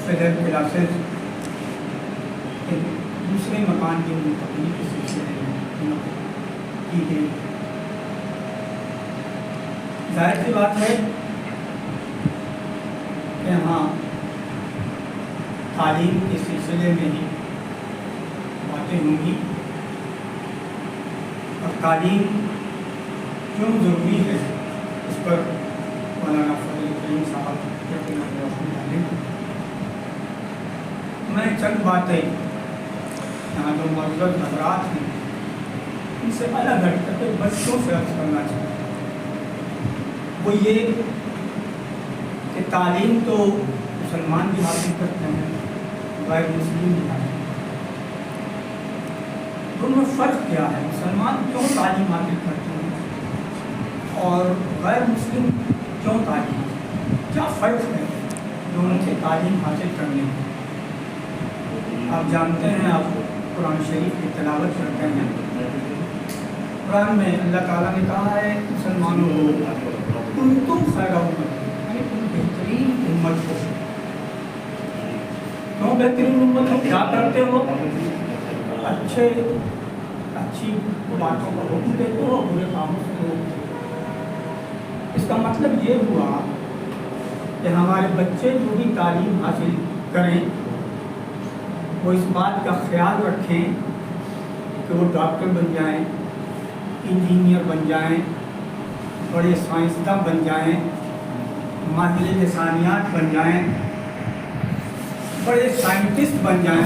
Feeder classes کے دوسرے مکان کی منتقلی کے سلسلے میں کی گئی. ظاہر سی بات ہے کہ ہاں تعلیم کے سلسلے میں ہی باتیں ہوں گی، اور تعلیم کیوں ضروری ہے اس پر مولانا فضل کریم صاحب ڈالیں. میں چند باتیں یہاں جو معزز حضرات ہیں ان سے الگ ہٹ کر کے بچوں سے عرض کرنا چاہتا ہوں. وہ یہ کہ تعلیم تو مسلمان بھی حاصل کرتے ہیں، غیر مسلم بھی حاصل کرتے ہیں. دونوں میں فرق کیا ہے؟ مسلمان کیوں تعلیم حاصل کرتے ہیں اور غیر مسلم کیوں تعلیم؟ کیا فرق ہے دونوں کے تعلیم حاصل کرنے میں؟ آپ جانتے ہیں، آپ قرآن شریف کی تلاوت کرتے ہیں. قرآن میں اللہ تعالیٰ نے کہا ہے مسلمانوں کو تم خیر امت، یعنی تم بہترین امت ہو. کیوں بہترین امت ہو؟ کیا کرتے ہو؟ اچھی باتوں کا حکم دیتے ہو، برے کاموں سے روکتے ہو. اس کا مطلب یہ ہوا کہ ہمارے بچے جو بھی تعلیم حاصل کریں وہ اس بات کا خیال رکھیں کہ وہ ڈاکٹر بن جائیں، انجینئر بن جائیں، بڑے سائنسداں بن جائیں، ماہر لسانیات بن جائیں، بڑے سائنٹسٹ بن جائیں.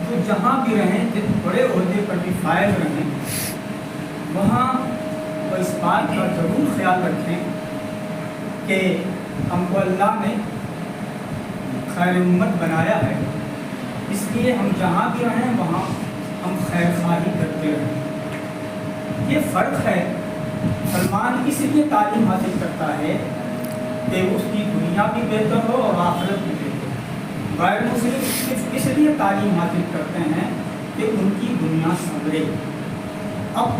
جو جہاں بھی رہیں، جس بڑے عہدے پر بھی فائز رہیں، وہاں وہ اس بات کا ضرور خیال رکھیں کہ ہم کو اللہ نے خیر امت بنایا ہے، اس لیے ہم جہاں بھی رہیں وہاں ہم خیر خواہی کرتے رہیں. یہ فرق ہے. مسلمان اس لیے تعلیم حاصل کرتا ہے کہ اس کی دنیا بھی بہتر ہو اور آخرت بھی بہتر ہو. غیر مسلم صرف اس لیے تعلیم حاصل کرتے ہیں کہ ان کی دنیا سنورے. اب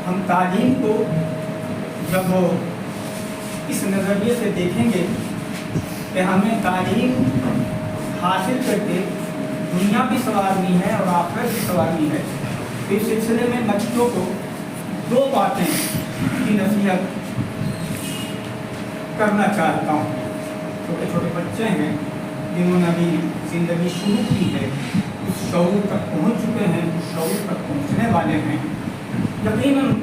ہم تعلیم کو جب اس نظریے سے دیکھیں گے کہ ہمیں تعلیم حاصل کر کے دنیا بھی سنوارنی ہے اور آخرت بھی سنوارنی ہے، تو اس سلسلے میں بچوں کو دو باتیں کی نصیحت کرنا چاہتا ہوں. چھوٹے چھوٹے بچے ہیں جنہوں نے ابھی زندگی شروع کی ہے، اس شعور تک پہنچ چکے ہیں، اس شعور تک پہنچنے والے ہیں. یقیناً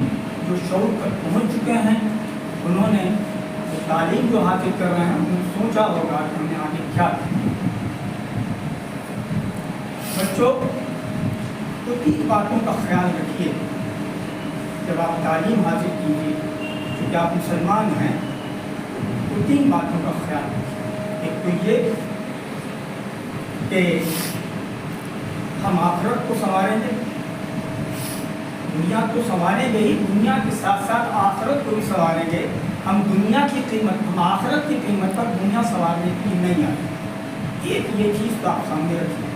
جو شعور تک پہنچ چکے ہیں انہوں نے تعلیم جو حاصل کر رہے ہیں انہوں نے سوچا ہوگا کہ ہم نے آگے کیا کیا. بچوں تو تین باتوں کا خیال رکھیے جب آپ تعلیم حاصل کیجیے. کیونکہ آپ مسلمان ہیں تو تین باتوں کا خیال رکھیے. ایک تو یہ کہ ہم آخرت کو سنواریں گے، دنیا کو سنواریں گے ہی، دنیا کے ساتھ ساتھ آخرت کو بھی سنواریں گے. ہم دنیا کی قیمت، ہم آخرت کی قیمت پر دنیا سنوارنے کی نہیں آتی. ایک یہ چیز تو آپ سامنے رکھیے.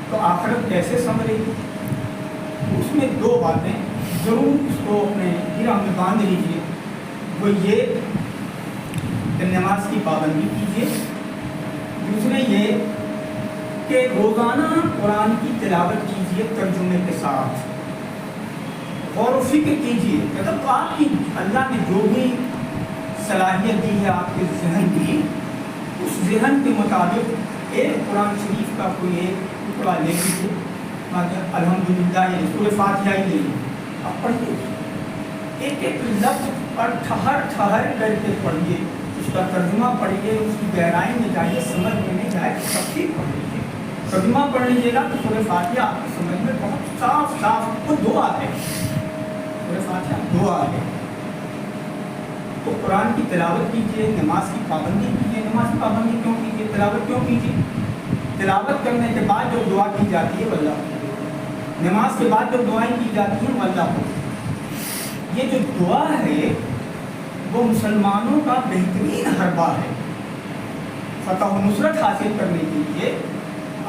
تو آخرت کیسے سنورے گی؟ اس میں دو باتیں ضرور اس کو اپنے گرہ میں باندھ لیجیے. وہ یہ کہ نماز کی پابندی کیجیے. دوسرے یہ کہ روزانہ قرآن کی تلاوت کیجیے ترجمے کے ساتھ. غور و فکر کیجیے کہ جب آپ کی اللہ نے جو بھی صلاحیت دی ہے آپ کے ذہن کی، اس ذہن کے مطابق ایک قرآن شریف کا کوئی ایک ٹکڑا لے لیجیے. الحمدللہ یہ سورہ فاتحہ ہی لے لیجیے، اب پڑھیے. ایک ایک لفظ پر ٹھہر کر کے پڑھیے، اس کا ترجمہ پڑھیے، اس کی گہرائی میں جائیے. سمجھ میں نہیں جائے تو تفسیر پڑھ لیجیے، ترجمہ پڑھ لیجیے گا تو سورہ فاتحہ آپ کی سمجھ میں بہت صاف وہ دعا ہے. سورہ فاتحہ دعا ہے. تو قرآن کی تلاوت کیجیے، نماز کی پابندی کیجیے. نماز کی پابندی کیوں کیجیے؟ تلاوت کیوں کیجیے؟ تلاوت کرنے کے بعد جو دعا کی جاتی ہے وہ اللہ کو، نماز کے بعد جو دعائیں کی جاتی ہیں وہ اللہ کو. یہ جو دعا ہے وہ مسلمانوں کا بہترین حربہ ہے. فتح و نصرت حاصل کرنے کے لیے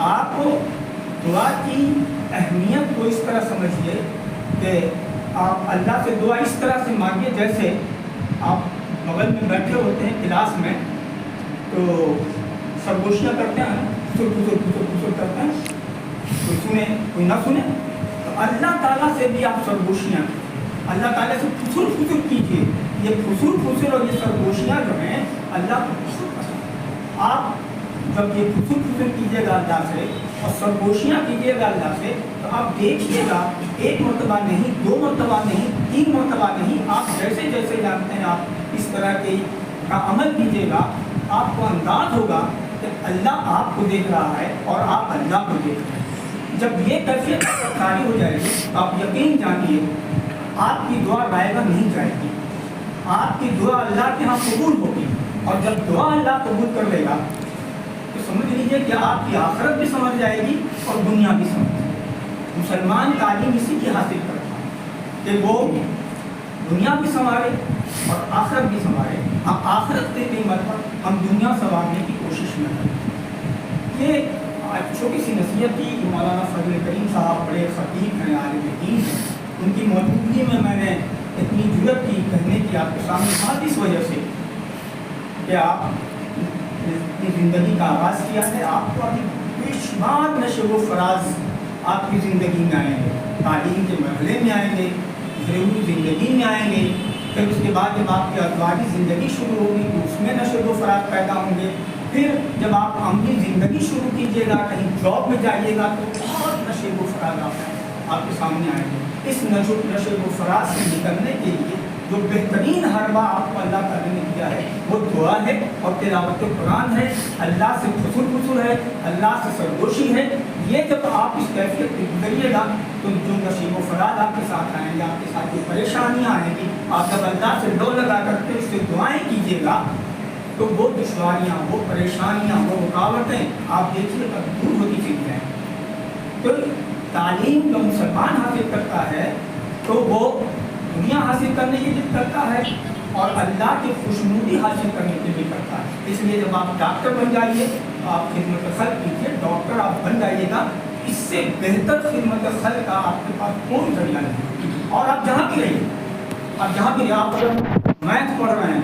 آپ کو دعا کی اہمیت کو اس طرح سمجھیے کہ آپ اللہ سے دعا اس طرح سے مانگیے جیسے آپ بغل میں بیٹھے ہوتے ہیں کلاس میں، تو سرگوشیاں کرتے ہیں، پھسل کرتے ہیں، کوئی سنے کوئی نہ سنے. تو اللہ تعالیٰ سے بھی آپ سرگوشیاں، اللہ تعالیٰ سے پھسل کیجیے. یہ پھسل اور یہ سرگوشیاں جو ہیں اللہ کو بہت پسند ہے. آپ جب یہ پھسل کیجیے گا اللہ سے اور سرگوشیاں کیجیے گا اللہ سے، تو آپ دیکھیے گا ایک مرتبہ نہیں، 2 مرتبہ نہیں، 3 مرتبہ نہیں، آپ جیسے جیسے جانتے ہیں آپ اس طرح کے کا عمل کیجیے گا، آپ کو انداز ہوگا کہ اللہ آپ کو دیکھ رہا ہے اور آپ اللہ کو دیکھ رہے ہیں. جب یہ کیفیت جاری ہو جائے گی تو آپ یقین جانیے آپ کی دعا رائے گا نہیں جائے گی، آپ کی دعا اللہ کے ہاں قبول ہوگی. اور جب دعا اللہ قبول کر لے گا تو سمجھ لیجیے کہ آپ کی آخرت بھی سمجھ جائے گی اور دنیا بھی سمجھ جائے گی. مسلمان تعلیم اسی کی حاصل کرتا ہے کہ وہ دنیا بھی سنوارے اور آخرت بھی سنوارے. ہم آخرت کی قیمت پر ہم دنیا سنوارنے کی کوشش نہ کریں. یہ چھوٹی سی نصیحت تھی کہ مولانا فضل کریم صاحب بڑے خطیب ہیں، عالم دین ہیں، ان کی موجودگی میں نے اتنی جرأت کی کہنے کی آپ کے سامنے بات اس وجہ سے کہ آپ اپنی زندگی کا آغاز کیا ہے. آپ کو ابھی بے شمار نشو و فراز آپ کی زندگی میں آئیں گے، تعلیم کے مرحلے میں آئیں گے، ضروری زندگی میں آئیں گے. پھر اس کے بعد جب آپ کی ازواجی زندگی شروع ہوگی تو اس میں نشو و فراز پیدا ہوں گے. پھر جب آپ عملی زندگی شروع کیجیے گا، کہیں جاب میں جائیے گا تو بہت نشے و فراز آپ کے سامنے آئیں گے. اس نشے و فراز سے نکلنے کے لیے جو بہترین حربہ آپ کو اللہ تعالیٰ نے دیا ہے وہ دعا ہے اور تلاوت قرآن ہے، اللہ سے پھسل ہے، اللہ سے سرگوشی ہے. یہ جب آپ اس کیفیت سے گزریے گا تو جو نشے و فراز آپ کے ساتھ آئیں گے، آپ کے ساتھ جو پریشانیاں آئیں گی، آپ جب اللہ سے ڈور لگا کر کے اس سے دعائیں کیجیے گا تو وہ دشواریاں، وہ پریشانیاں، وہ رکاوٹیں آپ دیکھیے گا دور ہوتی چلی جائیں. تو تعلیم جو مسلمان حاصل کرتا ہے تو وہ دنیا حاصل کرنے کی بھی کرتا ہے اور اللہ کی خوشنودی حاصل کرنے کے لیے کرتا ہے. اس لیے جب آپ ڈاکٹر بن جائیے تو آپ خدمت خلق کیجیے، ڈاکٹر آپ بن جائیے گا. اس سے بہتر خدمت خلق کا آپ کے پاس کوئی ذریعہ نہیں. اور آپ جہاں بھی رہیے، آپ جہاں بھی رہیے، آپ اگر میتھ پڑھ رہے ہیں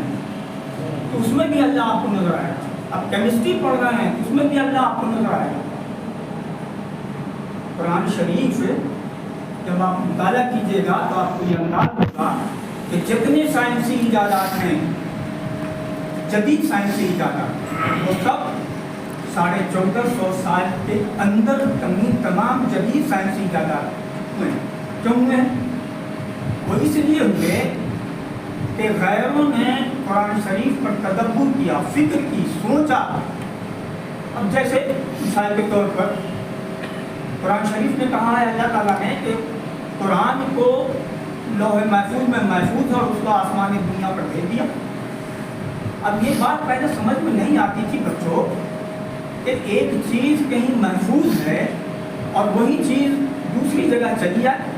تو اس میں بھی اللہ آپ کو نظر آئے گا. آپ کیمسٹری پڑھ رہے ہیں اس میں بھی اللہ آپ کو نظر آئے گا. قرآن شریف سے جب آپ مطالعہ کیجیے گا تو آپ کو یہ انداز ہوگا کہ جتنے سائنسی ایجادات ہیں، جدید سائنسی ایجادات، وہ سب 1450 سال کے اندر تمام جدید سائنسی ایجادات ہوئے. کیوں ہوئے؟ وہ اس لیے ہوئے کہ غیروں نے قرآن شریف پر تدبر کیا، فکر کی، سوچا. اب جیسے مثال کے طور پر قرآن شریف نے کہا ہے اللہ تعالیٰ نے کہ قرآن کو لوح محفوظ میں محفوظ اور اس کو آسمان دنیا پر بھیج دیا. اب یہ بات پہلے سمجھ میں نہیں آتی تھی بچوں کہ ایک چیز کہیں محفوظ ہے اور وہی چیز دوسری جگہ چلی جائے،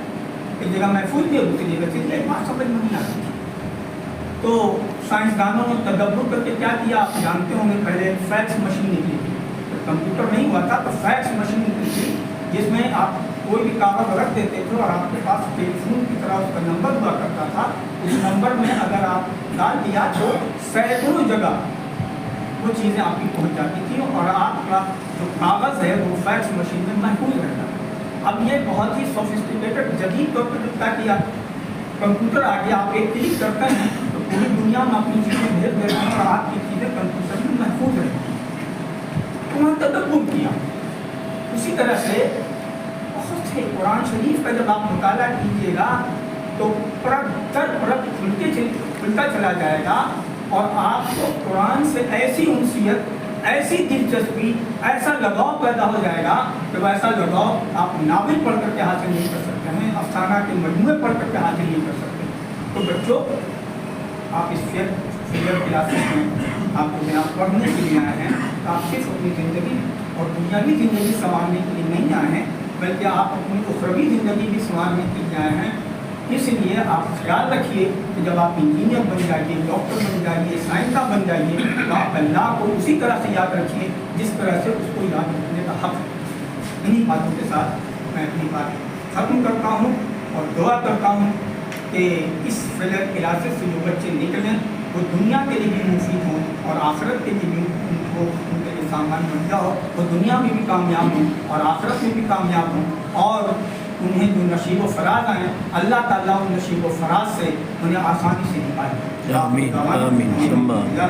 ایک جگہ محفوظ بھی ہے دوسری جگہ چلی جائے. بات سمجھ میں نہیں آتی تھی. تو سائنسدانوں نے تدبر کر کے کیا کیا آپ جانتے ہوں گے. پہلے فیکس مشین نکلی تھی، کمپیوٹر نہیں ہوا تھا تو فیکس مشین نکلی تھی جس میں آپ کوئی بھی کاغذ رکھ دیتے تھے اور آپ کے پاس ٹیلی فون کی طرح اس کا نمبر ہوا کرتا تھا. اس نمبر میں اگر آپ ڈال دیا تو سینکڑوں جگہ وہ چیزیں آپ کی پہنچ جاتی تھیں اور آپ کا جو کاغذ ہے وہ فیکس مشین میں محفوظ رہتا. اب یہ بہت ہی سوفسٹیکیٹڈ جدید طور پر طے کیا کمپیوٹر آ گیا. آپ ایک کلک کرتے ہیں تو پوری دنیا میں اپنی چیزیں بھیج دیتے ہیں اور آپ کی چیزیں کمپیوٹر میں محفوظ رہتی ہیں. وہاں تدبر کیا. اسی طرح سے بہت سے قرآن شریف کا جب آپ مطالعہ کیجیے گا تو پرت در پرت کھلتا چلا جائے گا اور آپ کو قرآن سے ایسی انسیت، ایسی دلچسپی، ایسا لگاؤ پیدا ہو جائے گا کہ وہ ایسا لگاؤ آپ ناول پڑھ کر کے حاصل نہیں کر سکتے ہیں، افسانہ کے مجموعے پڑھ کر کے حاصل نہیں کر سکتے. تو بچوں آپ اس فیئر کلاسز میں آپ کو جناب پڑھنے کے لیے آئے ہیں تو آپ صرف اپنی زندگی اور دنیاوی زندگی سنوارنے کے لیے نہیں آئے ہیں بلکہ آپ اپنی اخروی زندگی بھی سنوارنے کے لیے آئے ہیں. اس لیے آپ خیال رکھیے کہ جب آپ انجینئر بن جائیے، ڈاکٹر بن جائیے، سائنسداں بن جائیے تو آپ اللہ کو اسی طرح سے یاد رکھیے جس طرح سے اس کو یاد رکھنے کا حق ہے. انہیں باتوں کے ساتھ میں اپنی بات ختم کرتا ہوں اور دعا کرتا ہوں کہ اس فیلر کلاسز سے جو بچے نکلیں وہ دنیا کے لیے بھی مفید ہوں اور آخرت کے لیے بھی وہ ان کے لیے سامان بن جاؤ، وہ دنیا میں بھی کامیاب ہوں اور آخرت میں بھی کامیاب ہوں، اور انہیں جو نصیب و فراز آئیں اللہ تعالیٰ ان نصیب و فراز سے انہیں آسانی سے نکال دے۔ آمین آمین۔